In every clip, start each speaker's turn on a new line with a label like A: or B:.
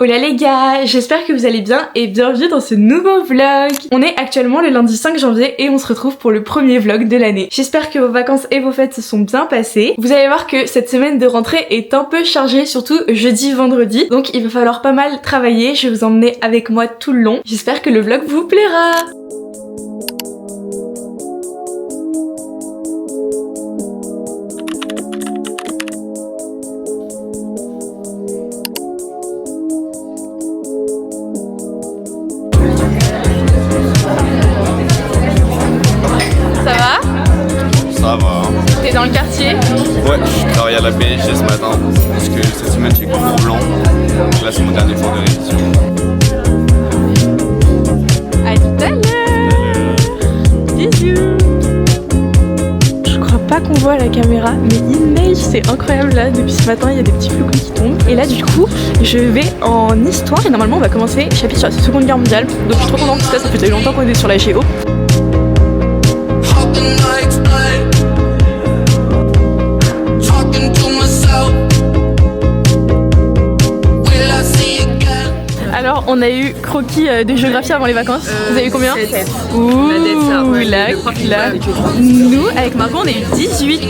A: Hola les gars, j'espère que vous allez bien et bienvenue dans ce nouveau vlog. On est actuellement le lundi 5 janvier et on se retrouve pour le premier vlog de l'année. J'espère que vos vacances et vos fêtes se sont bien passées. Vous allez voir que cette semaine de rentrée est un peu chargée, surtout jeudi, vendredi. Donc il va falloir pas mal travailler, je vais vous emmener avec moi tout le long. J'espère que le vlog vous plaira.
B: Ça va.
A: T'es dans le quartier?
B: Ouais, je travaille à la BSG ce matin parce que cette semaine j'ai cours blanc. Donc là c'est mon dernier cours de révision.
A: À tout à l'heure. Bisous. Je crois pas qu'on voit la caméra, mais il neige, c'est incroyable là. Depuis ce matin, il y a des petits flocons qui tombent. Et là du coup, je vais en histoire et normalement on va commencer le chapitre sur la Seconde Guerre mondiale. Donc je suis trop contente parce que ça fait longtemps qu'on est sur la géo. Alors on a eu croquis de géographie avant les vacances. Vous avez eu combien?
C: 7.
A: Ouh, la claque. Nous avec Margot on a eu 18.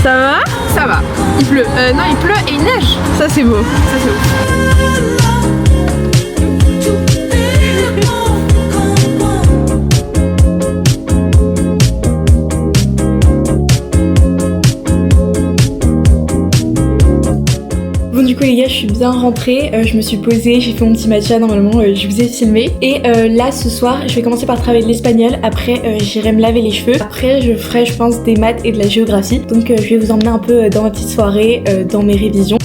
A: Ça va?
C: Ça va. Il pleut. Non, il pleut et il neige.
A: Ça c'est beau.
C: Ça c'est ouf.
A: Bon du coup les gars je suis bien rentrée, je me suis posée, j'ai fait mon petit matcha, normalement je vous ai filmé. Et là ce soir je vais commencer par travailler de l'espagnol, après j'irai me laver les cheveux. Après je ferai je pense des maths et de la géographie. Donc je vais vous emmener un peu dans ma petite soirée, dans mes révisions.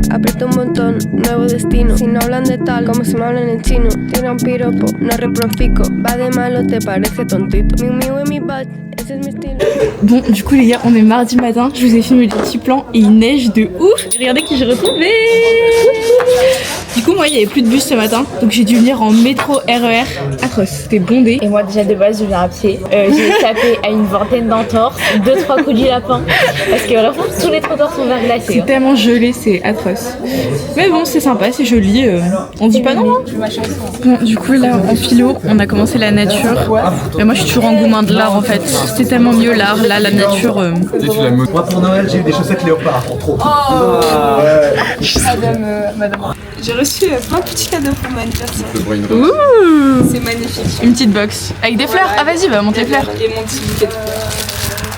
D: Aprieto un botón, nuevo destino. Si no hablan de tal, como si me hablan en chino. Tira un piropo, no reprofico. Va de malo, te parece tontito. Mi miu et mi butt, ese es mi estilo.
A: Bon du coup les gars on est mardi matin, je vous ai filmé des petits plans et il neige de ouf. Regardez qui j'ai retrouvé. Du coup moi il y avait plus de bus ce matin, donc j'ai dû venir en métro RER. Atroce, c'était bondé.
E: Et moi déjà de base je viens à pied. J'ai échappé à une vingtaine d'entorses, 2-3 coups du lapin. Parce que vraiment tous les trottoirs sont verglacés.
A: C'est tellement gelé, c'est atroce. Mais bon c'est sympa, c'est joli, on dit pas non hein. Bon du coup là en philo on a commencé la nature. Mais moi je suis toujours engouement de l'art en fait. C'est tellement mieux l'art, là la nature.
F: Moi pour Noël j'ai eu des chaussettes léopard en trop.
C: Madame. J'ai reçu plein de petits cadeaux pour mon anniversaire.
A: Ouh,
C: C'est magnifique.
A: une petite box avec des fleurs. Ah vas-y va monter les fleurs.
C: Et mon petit bouquet de fleurs.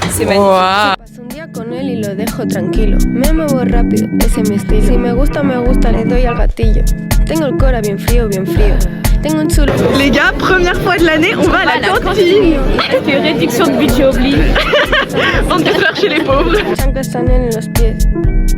C: C'est magnifique.
A: Wow.
D: Paso un día con él y lo dejo tranquilo. Me muevo rápido, ese es mi estilo. Si me gusta, le doy al gatillo. Tengo el cora bien frío, bien frío. Tengo un chulo.
A: Les gars, première fois de l'année, on va à la cantine.
E: Parce que réduction de budget oblige.
A: Vente de fleurs chez les pauvres.
D: Chanclas están en los pies.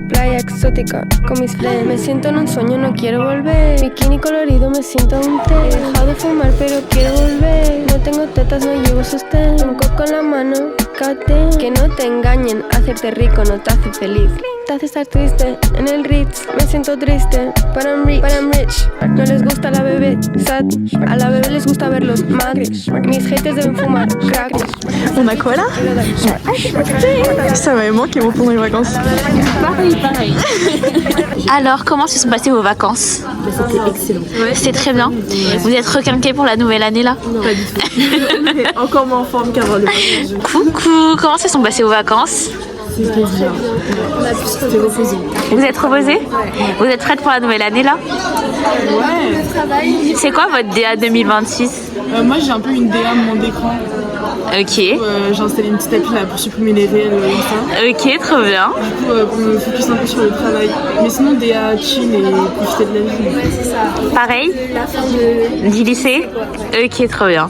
D: Playa exótica con mis friends. Me siento en un sueño, no quiero volver. Bikini colorido, me siento un té. He dejado de fumar, pero quiero volver. No tengo tetas, no llevo sostén. Un coco en la mano, cate. Que no te engañen, hacerte rico no te hace feliz. Te hace estar triste en el Ritz. Me siento triste, but I'm rich. No les gusta la bebé, sad. A la bebé les gusta verlos mad. Mis haters deben fumar crack.
A: On a quoi là? Ça m'avait manqué mon pendant les vacances.
E: Pareil.
G: Alors, comment se sont passées vos vacances?
E: C'était excellent.
G: C'est très bien. Vous êtes requinqués pour la nouvelle année là?
E: Non, pas du tout. Encore moins en forme qu'avant le voyage.
G: Coucou, comment se sont passées vos vacances?
E: C'était bien. On a pu se reposer.
G: Vous êtes reposés? Vous êtes prêtes pour la nouvelle année là?
E: Ouais.
G: C'est quoi votre DA 2026?
C: Moi j'ai un peu une DA de mon écran.
G: Ok.
C: J'ai installé une petite appli là pour supprimer les réels et ça.
G: Ok, trop bien.
C: Du coup pour me focus un peu sur le travail. Mais sinon DA chill et profiter de la vie.
G: Pareil? Du lycée? Ok, trop bien.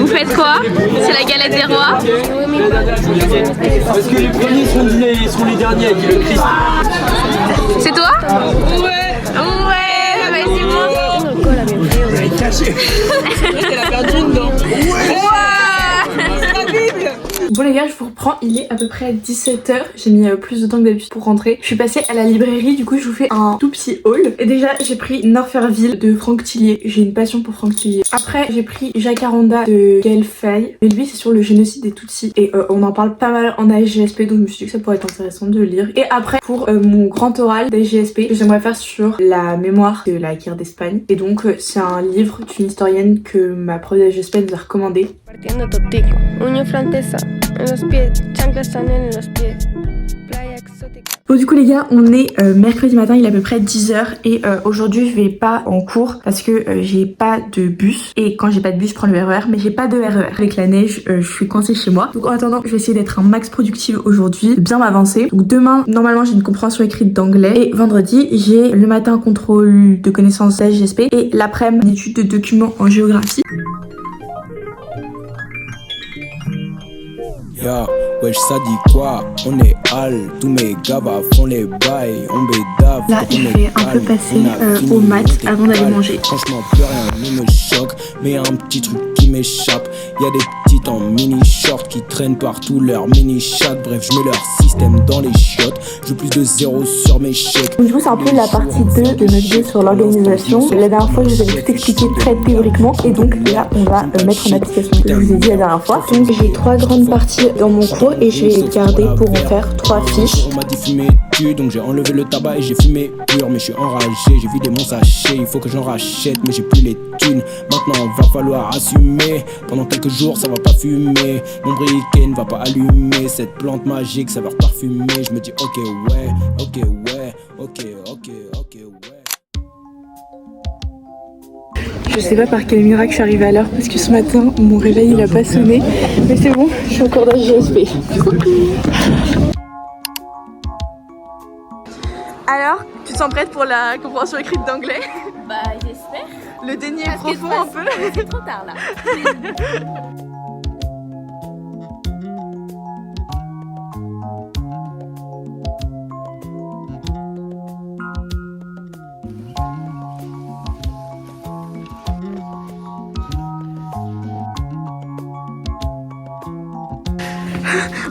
G: Vous faites quoi? C'est la galette des rois?
F: Parce que les premiers seront les derniers, a dit le Christ.
G: C'est toi? Ouais. Ouais, vas-y, montre.
C: Elle a perdu une dent.
G: Ouais.
C: C'est la Bible.
A: Bon les gars, je vous reprends, il est à peu près 17 h. J'ai mis plus de temps que d'habitude pour rentrer. Je suis passée à la librairie, du coup je vous fais un tout petit haul. Et déjà j'ai pris Norferville de Franck Tillier. J'ai une passion pour Franck Tillier. Après j'ai pris Jacaranda de Gaël Faye. Mais lui c'est sur le génocide des Tutsis. Et on en parle pas mal en ASGSP, donc je me suis dit que ça pourrait être intéressant de lire. Et après pour mon grand oral d'ASGSP, j'aimerais faire sur la mémoire de la guerre d'Espagne. Et donc c'est un livre d'une historienne que ma prof d'ASGSP nous a recommandé. Bon du coup les gars, on est mercredi matin, il est à peu près 10 h et aujourd'hui je vais pas en cours parce que j'ai pas de bus et quand j'ai pas de bus je prends le RER mais j'ai pas de RER. Avec la neige je suis coincée chez moi. Donc en attendant je vais essayer d'être un max productive aujourd'hui, de bien m'avancer. Donc demain normalement j'ai une compréhension écrite d'anglais et vendredi j'ai le matin un contrôle de connaissances d'ASGSP et l'après-midi une étude de documents en géographie.
H: Yeah, wesh ça dit quoi? On est hal, tous mes gars font les bails, on bédave.
A: Là je vais un peu passer aux maths avant d'aller manger.
H: Franchement plus rien ne me choque, mais un petit truc qui m'échappe. Y'a des petites en mini short qui traînent partout leur mini chat. Bref je mets leur système dans les chiottes. Je plus de 0 sur mes chèques.
A: Du coup c'est un peu la partie 2 de ma vidéo sur l'organisation. La dernière fois je vous avais tout expliqué très théoriquement et donc là on va mettre en application ce que je vous ai dit la dernière fois. Donc j'ai 3 grandes parties dans mon cours et je vais les garder pour en faire 3 fiches.
H: On m'a dit fumer tu, donc j'ai enlevé le tabac et j'ai fumé pur. Mais je suis enragé, j'ai vidé mon sachet, il faut que j'en rachète mais j'ai plus les thunes. Maintenant va falloir assumer, pendant quelques jours ça va pas fumer. Mon briquet ne va pas allumer, cette plante magique ça va reparfumer. Je me dis ok ouais, ok ouais, ok, ok, ok ouais.
A: Je sais pas par quel miracle je suis arrivée à l'heure parce que ce matin mon réveil il a pas sonné. Mais c'est bon, je suis au cours d'ASGSP. Alors, tu te sens prête pour la compréhension écrite d'anglais?
E: Bah j'espère.
A: Le déni est profond un peu.
E: C'est trop tard là.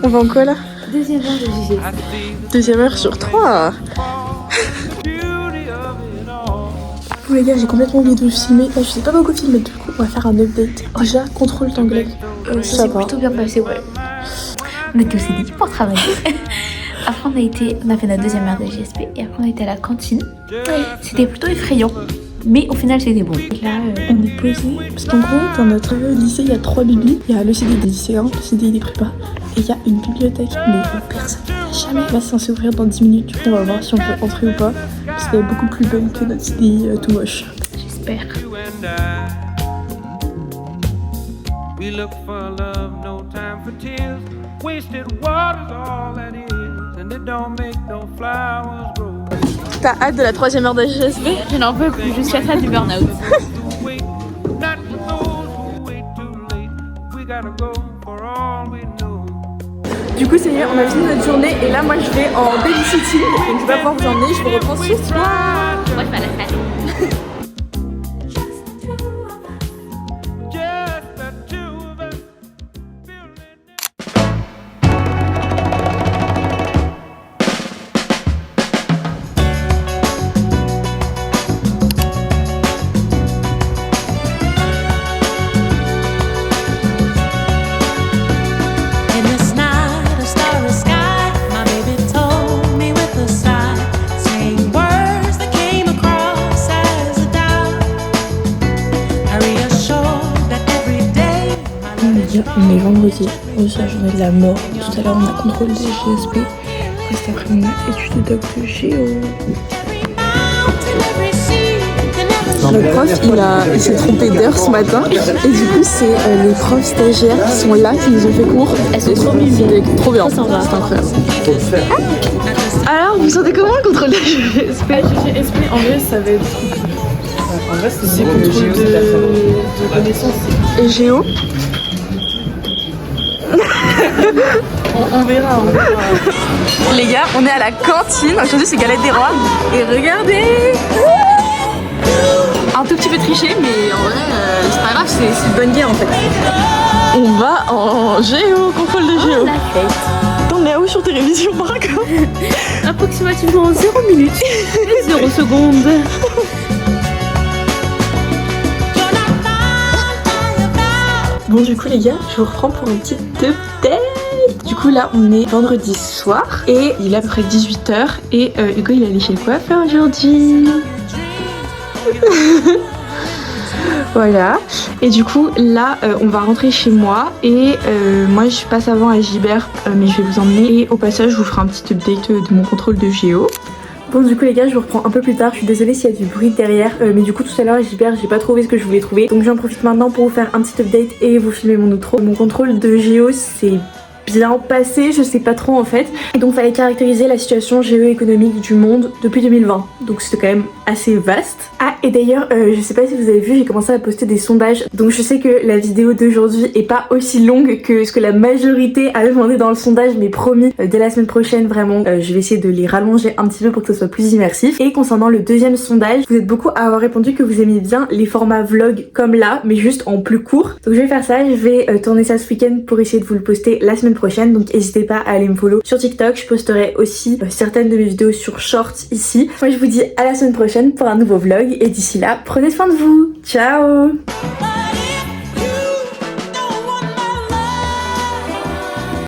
A: On va en quoi là?
E: Deuxième heure de JG.
A: Deuxième heure sur 3. Bon les gars, j'ai complètement oublié de vous filmer. Là, je sais pas beaucoup filmer, du coup on va faire un update. Déjà, contrôle d'anglais.
E: Ça va plutôt bien passé, ouais. On était au CDI pour travailler. Après on a fait notre deuxième heure de JSP et après on a été à la cantine. C'était plutôt effrayant. Mais au final c'était bon.
A: Là on est posé parce qu'en gros dans notre lycée il y a 3 biblis. Il y a le CD des lycéens, le CD des prépas et il y a une bibliothèque. Mais personne n'a jamais. Là c'est censé ouvrir dans 10 minutes. Du coup on va voir si on peut entrer ou pas. Parce qu'elle est beaucoup plus bonne que notre CD tout moche.
E: J'espère.
I: We look for love, no time for tears. Wasted water's all that is, and it don't make no flowers grow.
A: T'as hâte de la 3e heure d'ASGSP?
E: Je n'en peux plus jusqu'à ça du burn-out.
A: Du coup ça y est, on a fini notre journée et là moi je vais en babysitting. Donc je vais pas pouvoir vous emmener, je vous reprends ce soir.
E: Moi je vais à la salle.
A: On est vendredi, c'est la journée de la mort. Tout à l'heure on a contrôle des GSP. Cet après-midi on a étude de doc de géo. Le prof il s'est trompé d'heure ce matin et du coup c'est les profs stagiaires qui sont là qui nous ont fait cours.
E: Elles sont trop mignonnes.
A: Trop bien, c'est incroyable. Alors vous sentez comment le contrôle des GSP?
C: GSP en vrai ça va être... En vrai c'est contrôle de connaissances.
A: Et géo?
C: on verra.
A: Les gars, on est à la cantine. Aujourd'hui, c'est galette des rois. Et regardez! Un tout petit peu triché, mais en vrai, c'est pas grave, c'est une bonne guerre en fait.
C: On va en géo, contrôle de géo.
E: La fête.
C: T'en es à où sur tes révisions par contre?
E: Approximativement 0 minutes et 0 secondes.
A: Bon du coup les gars, je vous reprends pour une petite update. Du coup là on est vendredi soir et il est à peu près 18h et Hugo il est allé chez le coiffeur aujourd'hui. Voilà, et du coup là on va rentrer chez moi et moi je passe avant à Gibert mais je vais vous emmener et au passage je vous ferai un petit update de mon contrôle de géo. Bon du coup les gars je vous reprends un peu plus tard, je suis désolée s'il y a du bruit derrière mais du coup tout à l'heure à Gibert j'ai pas trouvé ce que je voulais trouver donc j'en profite maintenant pour vous faire un petit update et vous filmer mon outro. Mon contrôle de géo c'est bien passé, je sais pas trop en fait. Et donc fallait caractériser la situation géoéconomique du monde depuis 2020. Donc c'était quand même assez vaste. Ah et d'ailleurs je sais pas si vous avez vu, j'ai commencé à poster des sondages. Donc je sais que la vidéo d'aujourd'hui est pas aussi longue que ce que la majorité a demandé dans le sondage, mais promis dès la semaine prochaine vraiment je vais essayer de les rallonger un petit peu pour que ce soit plus immersif. Et concernant le deuxième sondage, vous êtes beaucoup à avoir répondu que vous aimiez bien les formats vlog comme là, mais juste en plus court. Donc je vais faire ça, je vais tourner ça ce week-end pour essayer de vous le poster la semaine prochaine, donc n'hésitez pas à aller me follow sur TikTok, je posterai aussi certaines de mes vidéos sur Shorts ici. Moi je vous dis à la semaine prochaine pour un nouveau vlog et d'ici là prenez soin de vous, ciao.